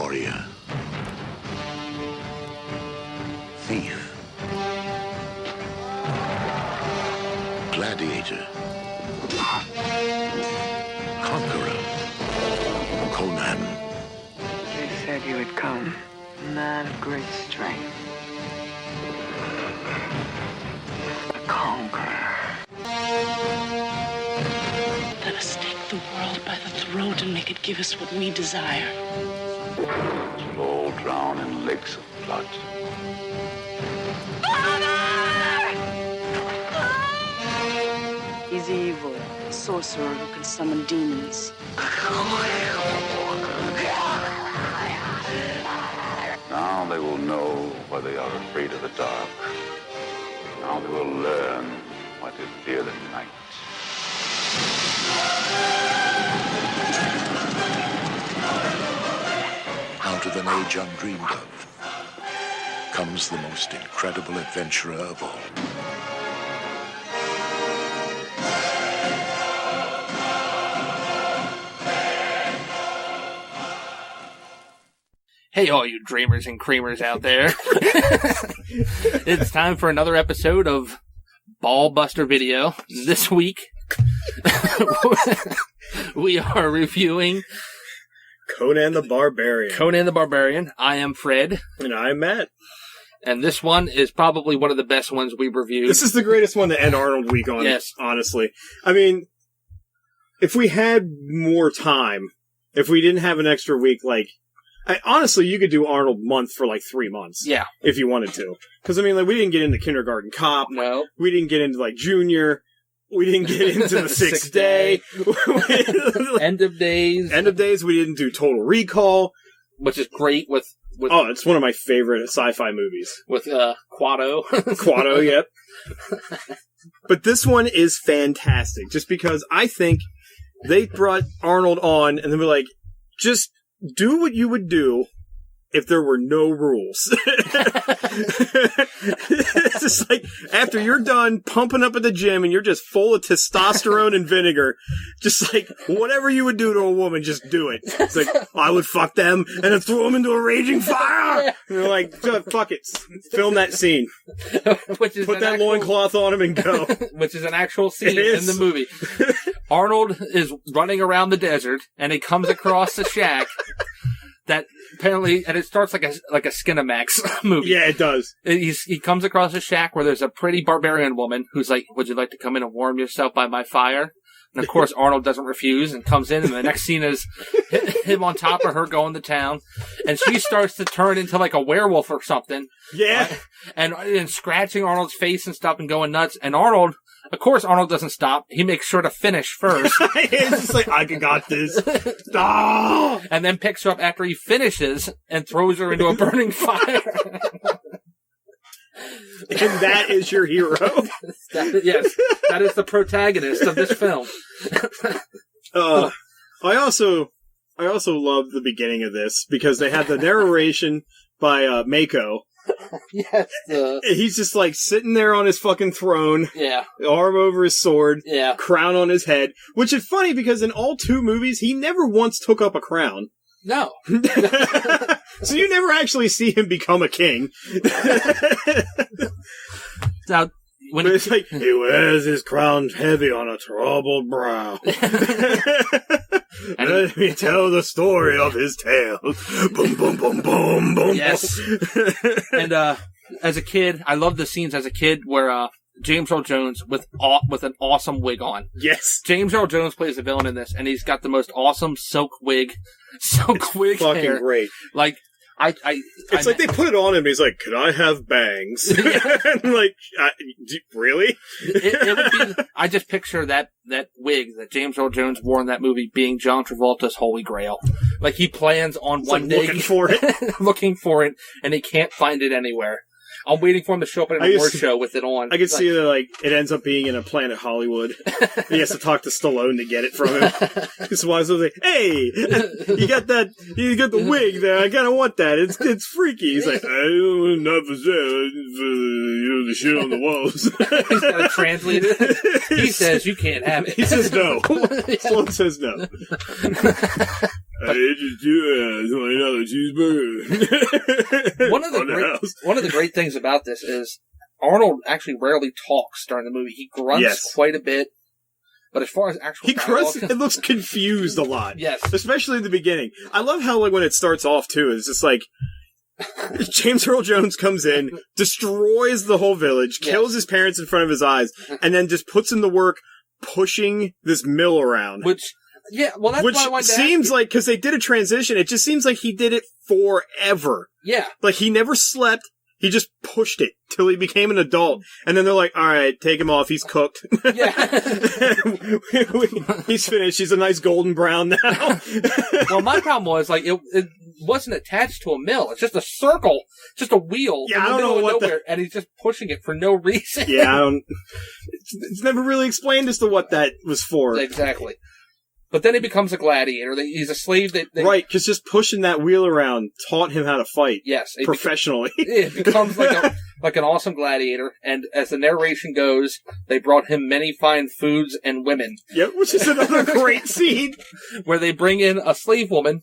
warrior, thief, gladiator, conqueror, Conan. They said you had come, a man of great strength, a conqueror. Let us take the world by the throat and make it give us what we desire. We'll all drown in lakes of blood. He's evil, a sorcerer who can summon demons. Now they will know why they are afraid of the dark. Now they will learn why they fear the night. Out of an age undreamed of comes the most incredible adventurer of all. Hey, all you dreamers and creamers out there. It's time for another episode of Ballbuster Video. This week, we are reviewing Conan the Barbarian. Conan the Barbarian. I am Fred. And I'm Matt. And this one is probably one of the best ones we've reviewed. This is the greatest one to end Arnold week on, yes. Honestly. I mean, if we had more time, if we didn't have an extra week, honestly, you could do Arnold month for 3 months. Yeah. If you wanted to. Because, we didn't get into Kindergarten Cop. No. We didn't get into, Junior. We didn't get into the Sixth Day. End of Days. End of Days, we didn't do Total Recall. Which is great with Oh, it's one of my favorite sci-fi movies. With Quado. Quado, yep. But this one is fantastic, just because I think they brought Arnold on, and they were like, just do what you would do if there were no rules. It's just after you're done pumping up at the gym and you're just full of testosterone and vinegar, just whatever you would do to a woman, just do it. It's I would fuck them and then throw them into a raging fire. And they're like, fuck it. Film that scene. Which is Put that loincloth on him and go. Which is an actual scene in the movie. Arnold is running around the desert and he comes across a shack that apparently, and it starts like a Skinamax movie. Yeah, it does. He comes across a shack where there's a pretty barbarian woman who's like, would you like to come in and warm yourself by my fire? And of course, Arnold doesn't refuse and comes in, and the next scene is him on top of her going to town, and she starts to turn into a werewolf or something. Yeah. And scratching Arnold's face and stuff and going nuts. And Arnold, of course, Arnold doesn't stop. He makes sure to finish first. It's just I got this. Oh! And then picks her up after he finishes and throws her into a burning fire. And that is your hero. Yes, that is the protagonist of this film. I also love the beginning of this because they have the narration by Mako. Yes. He's just sitting there on his fucking throne. Yeah. Arm over his sword. Yeah. Crown on his head. Which is funny because in all 2 movies, he never once took up a crown. No. So you never actually see him become a king. Now, when it's he wears his crown heavy on a troubled brow. And let me tell the story of his tale. Boom, boom, boom, boom, boom. Yes. And as a kid, I loved the scenes as a kid where James Earl Jones with an awesome wig on. Yes. James Earl Jones plays the villain in this, and he's got the most awesome silk wig fucking hair. Great. It's they put it on him. He's like, "Could I have bangs?" And really? It would be. I just picture that wig that James Earl Jones wore in that movie being John Travolta's holy grail. He plans on one day looking for it, and he can't find it anywhere. I'm waiting for him to show up at an award show with it on. I can see that, it ends up being in a Planet Hollywood. He has to talk to Stallone to get it from him. His wife's like, "Hey, you got the wig there. I kind of want that. It's freaky." He's like, "Not for sale. The shit on the walls." He's got to translate it. He says you can't have it. He says no. Stallone says no. I just do $20 cheeseburger. One of the great things about this is Arnold actually rarely talks during the movie. He grunts quite a bit, but as far as actual grunts, it looks confused a lot. Yes, especially in the beginning. I love how like when it starts off too, it's just like James Earl Jones comes in, destroys the whole village, kills his parents in front of his eyes, and then just puts him to work pushing this mill around. Which that's why I wanted to seems like, because they did a transition, it just seems like he did it forever. Yeah. Like, he never slept, he just pushed it till he became an adult. And then they're like, alright, take him off, he's cooked. Yeah. He's finished, he's a nice golden brown now. Well, my problem was, like, it wasn't attached to a mill. It's just a circle, just a wheel in the middle of nowhere, and he's just pushing it for no reason. Yeah, it's never really explained as to what that was for. Exactly. But then he becomes a gladiator. He's a slave. Right, because just pushing that wheel around taught him how to fight. Yes. Professionally. It becomes like an awesome gladiator, and as the narration goes, they brought him many fine foods and women. Yep, which is another great scene. Where they bring in a slave woman,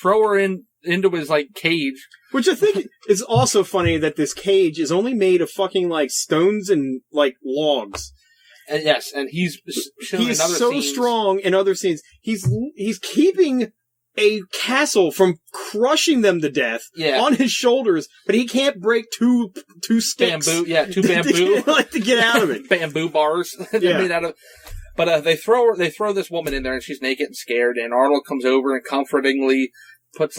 throw her into his, like, cage. Which I think is also funny that this cage is only made of fucking, like, stones and, like, logs. And yes, and he's so scenes. Strong in other scenes. He's keeping a castle from crushing them to death on his shoulders, but he can't break two sticks. Two bamboo. to get out of it. Bamboo bars. They're made out of. But they throw this woman in there, and she's naked and scared. And Arnold comes over and comfortingly puts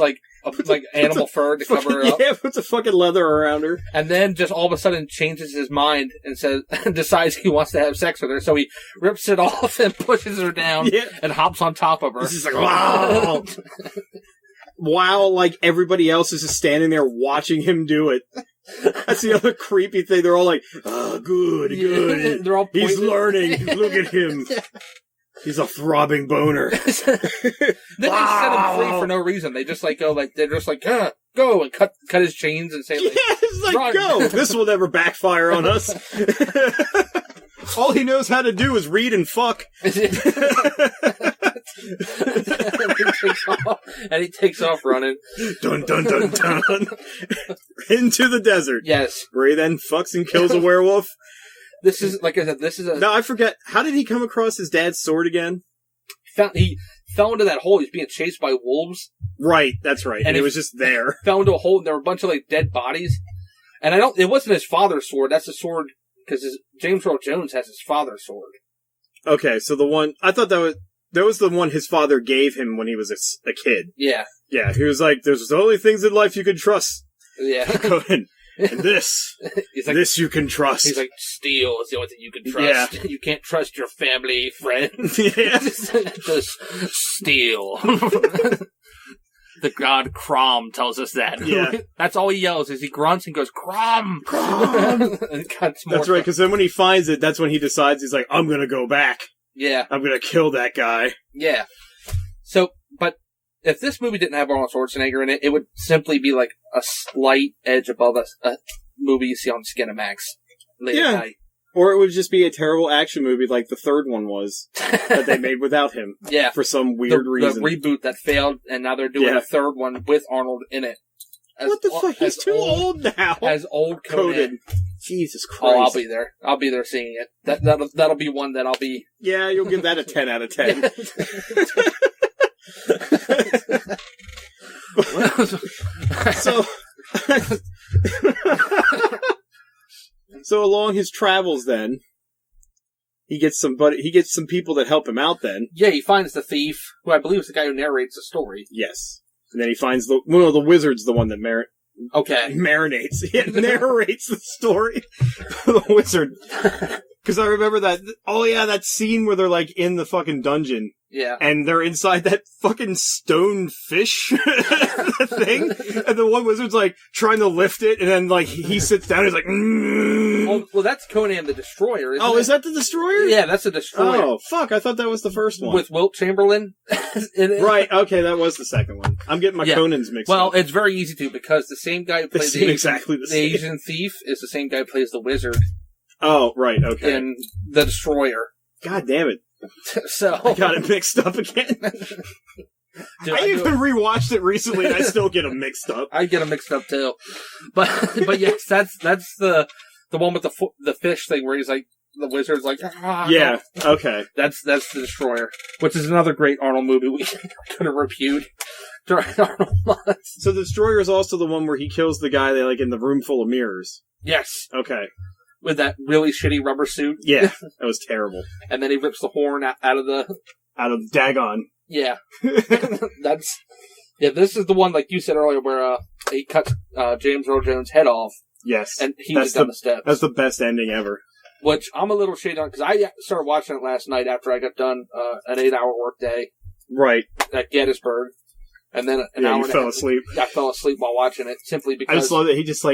animal fur to cover her up. Yeah, puts a fucking leather around her. And then just all of a sudden changes his mind and decides he wants to have sex with her. So he rips it off and pushes her down and hops on top of her. This is like, wow. While, like, everybody else is just standing there watching him do it. That's the other creepy thing. They're all like, oh, good. They're all He's learning. Look at him. He's a throbbing boner. Then they set him free for no reason. They just go and cut his chains and say, go. This will never backfire on us. All he knows how to do is read and fuck. And he takes off running. Dun dun dun dun. Into the desert. Yes. Where he then fucks and kills a werewolf. This is, like I said, No, I forget. How did he come across his dad's sword again? He fell into that hole. He was being chased by wolves. Right, that's right. And it was just there. Fell into a hole, and there were a bunch of, like, dead bodies. And it wasn't his father's sword. That's a sword, because James Earl Jones has his father's sword. Okay, so I thought that was the one his father gave him when he was a kid. Yeah. Yeah, he was like, there's only things in life you can trust. Yeah. And this you can trust. He's like, steel is the only thing you can trust. Yeah. You can't trust your family, friends. Yeah. Just steel. The god Crom tells us that. Yeah. That's all he yells, is he grunts and goes, Crom! Crom! That's right, because then when he finds it, that's when he decides, he's like, I'm gonna go back. Yeah. I'm gonna kill that guy. Yeah. So, but if this movie didn't have Arnold Schwarzenegger in it, it would simply be like a slight edge above a movie you see on Skinamax late at night. Or it would just be a terrible action movie like the third one was that they made without him. Yeah. For some weird reason. The reboot that failed, and now they're doing a third one with Arnold in it. What the fuck? He's too old now. As old Conan. Jesus Christ. Oh, I'll be there. I'll be there seeing it. That'll be one that I'll be... Yeah, you'll give that a 10 out of 10. So along his travels, then he gets some people that help him out. Then he finds the thief, who I believe is the guy who narrates the story. Yes, and then he finds the wizard's the one that marinates. He narrates the story. The wizard. Because I remember that. Oh yeah, that scene where they're like in the fucking dungeon. Yeah. And they're inside that fucking stone fish thing. And the one wizard's like trying to lift it, and then like he sits down and he's like, Well, that's Conan the Destroyer, isn't it? Is that the Destroyer? Yeah, that's the Destroyer. Oh, fuck, I thought that was the first one. With Wilt Chamberlain. Right, okay, that was the second one. I'm getting my Conans mixed up. Well, it's very easy to, because the same guy who plays the Asian thief is the same guy who plays the wizard. Oh, right, okay. In The Destroyer. God damn it. So I got it mixed up again. Dude, I even rewatched it recently, and I still get them mixed up. I get them mixed up too, but yes, that's the one with the fish thing where he's like the wizard's like yeah, okay, that's the Destroyer, which is another great Arnold movie we couldn't repute. So the Destroyer is also the one where he kills the guy that in the room full of mirrors. Yes, Okay, with that really shitty rubber suit. yeah, that was terrible. And then he rips the horn out of Dagon. Yeah, this is the one like you said earlier where he cuts James Earl Jones' head off. Yes, and he was down the steps. That's the best ending ever. Which I'm a little shady on because I started watching it last night after I got done an 8-hour workday. Right. At Gettysburg. And then an hour you fell asleep. I fell asleep while watching it simply because... I just love that he just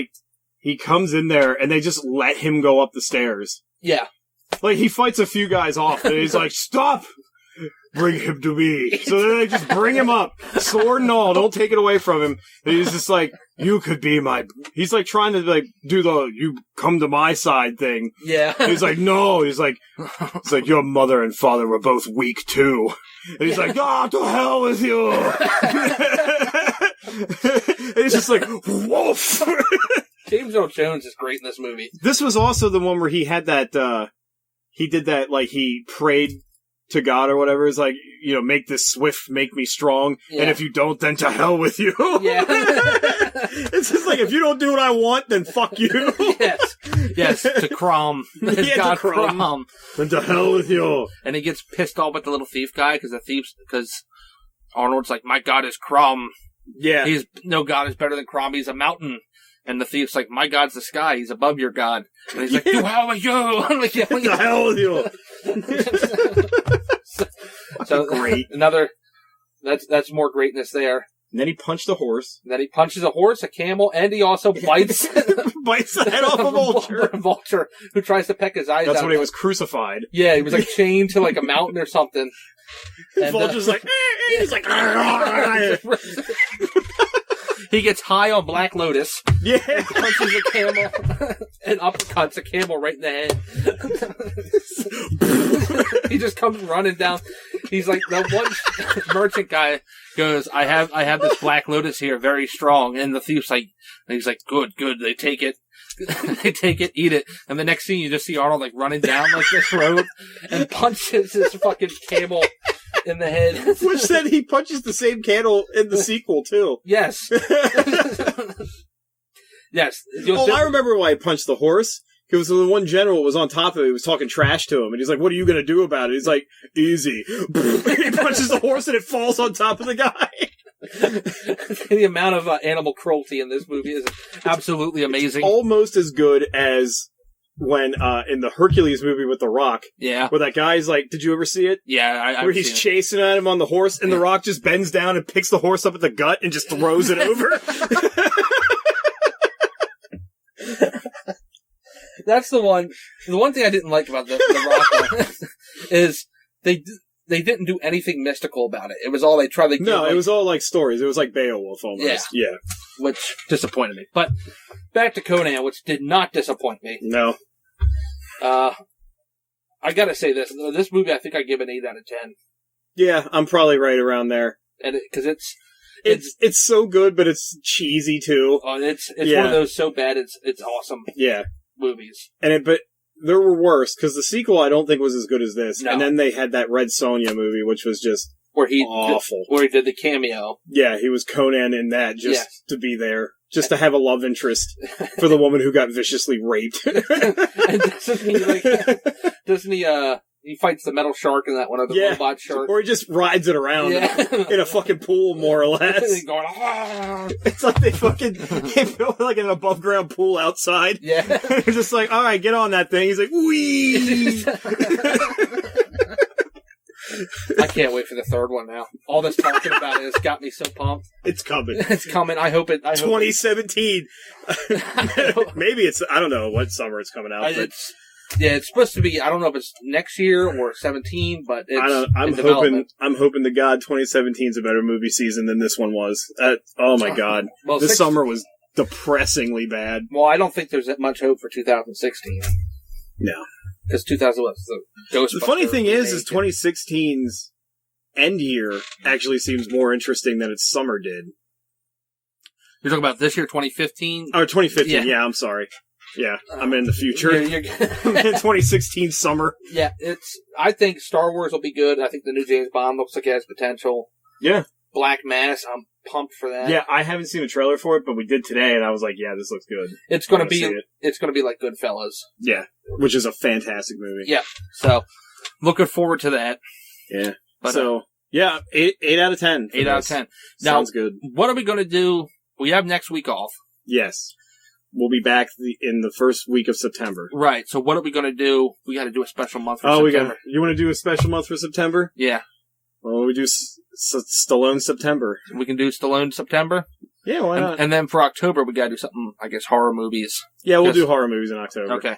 he comes in there and they just let him go up the stairs. Yeah. He fights a few guys off and he's like, stop! Bring him to me. So then they just bring him up. Sword and all. Don't take it away from him. And he's just like, you could be my... He's trying to do the you come to my side thing. Yeah. And he's like, no. He's like, your mother and father were both weak too. And he's like, to hell with you. And he's just like, woof. James Earl Jones is great in this movie. This was also the one where he had that, he did that, he prayed to God or whatever. It's like, make this swift, make me strong. Yeah. And if you don't, then to hell with you. Yeah. It's just if you don't do what I want, then fuck you. Yes, to Crom. To Crom. Then to hell with you. And he gets pissed off with the little thief guy because Arnold's like, my God is Crom. Yeah. No God is better than Crom. He's a mountain. And the thief's like, my God's the sky. He's above your God. And he's like, to hell with you. Like, to hell with you. So great. That's more greatness there. And then he punched a horse. Then he punches a horse, a camel, and he also bites the head off a vulture. A vulture who tries to peck his eyes out. That's when he was crucified. Yeah, he was chained to a mountain or something. And vulture's he's like, he gets high on Black Lotus. Yeah. Punches a camel and uppercuts a camel right in the head. He just comes running down. He's like, the one merchant guy goes, I have this Black Lotus here, very strong. And the thief's like, and he's like, good. They take it. They take it, eat it. And the next scene, you just see Arnold running down this road and punches this fucking camel in the head. Which then he punches the same camel in the sequel, too. Yes. Yes. I remember why he punched the horse. Because the one general was on top of it, he was talking trash to him, and he's like, what are you going to do about it? He's like, easy. He punches the horse and it falls on top of the guy. The amount of animal cruelty in this movie is absolutely amazing. It's almost as good as when in the Hercules movie with The Rock. Yeah. Where that guy's did you ever see it? Yeah. Where he's chasing at him on the horse, and The Rock just bends down and picks the horse up at the gut and just throws it over. That's the one. The one thing I didn't like about the Rock one is they didn't do anything mystical about it. It was all they tried to do. No, it was all stories. It was like Beowulf almost. Yeah. Which disappointed me. But back to Conan, which did not disappoint me. No. I gotta say this. This movie, I think I give an 8 out of 10. Yeah, I'm probably right around there. And because it's so good, but it's cheesy too. It's one of those so bad it's awesome. Yeah. Movies. But there were worse, because the sequel I don't think was as good as this. No. And then they had that Red Sonja movie, which was just awful. Where he did the cameo. Yeah, he was Conan in that, just to be there. Just to have a love interest for the woman who got viciously raped. And doesn't he fights the metal shark in that one, or the robot shark. Or he just rides it around in a fucking pool, more or less. Going, It's like they built an above ground pool outside. Yeah. They're just like, all right, get on that thing. He's like, wee! I can't wait for the third one now. All this talking about it has got me so pumped. It's coming. It's coming. I hope it. 2017. Maybe it's, I don't know what summer it's coming out. It's supposed to be, I don't know if it's next year or 17, but it's I'm hoping to God 2017 is a better movie season than this one was. Oh my God. Well, this summer was depressingly bad. Well, I don't think there's that much hope for 2016. No. Because 2000 was the Ghostbusters. The funny thing is 2016's end year actually seems more interesting than its summer did. You're talking about this year, 2015? Oh, 2015, yeah, I'm sorry. Yeah, I'm in the future. I'm in 2016 summer. Yeah, I think Star Wars will be good. I think the new James Bond looks like it has potential. Yeah. Black Mass, I'm pumped for that. Yeah, I haven't seen a trailer for it, but we did today, and I was like, yeah, this looks good. It's gonna be like Goodfellas. Yeah, which is a fantastic movie. Yeah, so looking forward to that. Yeah. But, so, yeah, 8 out of 10. 8 out of 10. Now, sounds good. What are we going to do? We have next week off. Yes. We'll be back in the first week of September. Right. So what are we going to do? We got to do a special month for September. You want to do a special month for September? Yeah. Well, we do Stallone September. We can do Stallone September? Yeah, why not? And then for October, we got to do something, I guess, horror movies. Yeah, we'll do horror movies in October. Okay.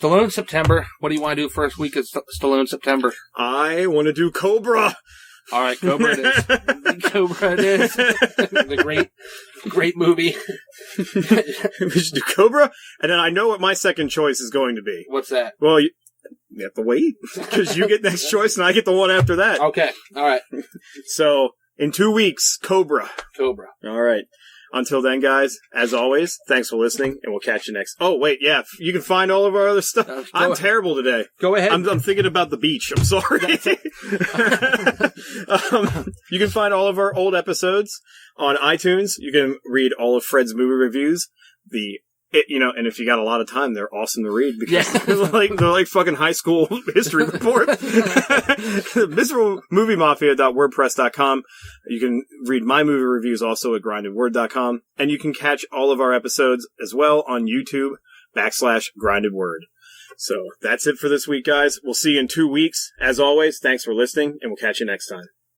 Stallone September. What do you want to do first week of Stallone September? I want to do Cobra. All right, Cobra it is. Cobra it is. The great movie. We should do Cobra, and then I know what my second choice is going to be. What's that? Well, you have to wait, because you get next choice, and I get the one after that. Okay, all right. So, in 2 weeks, Cobra. Cobra. All right. Until then, guys, as always, thanks for listening, and we'll catch you next. Oh, wait, yeah, you can find all of our other stuff. I'm terrible today. Go ahead. I'm thinking about the beach. I'm sorry. You can find all of our old episodes on iTunes. You can read all of Fred's movie reviews. And if you got a lot of time, they're awesome to read because they're like fucking high school history reports. MiserableMovieMafia.wordpress.com. You can read my movie reviews also at grindedword.com. And you can catch all of our episodes as well on YouTube /grindedword. So that's it for this week, guys. We'll see you in 2 weeks. As always, thanks for listening, and we'll catch you next time.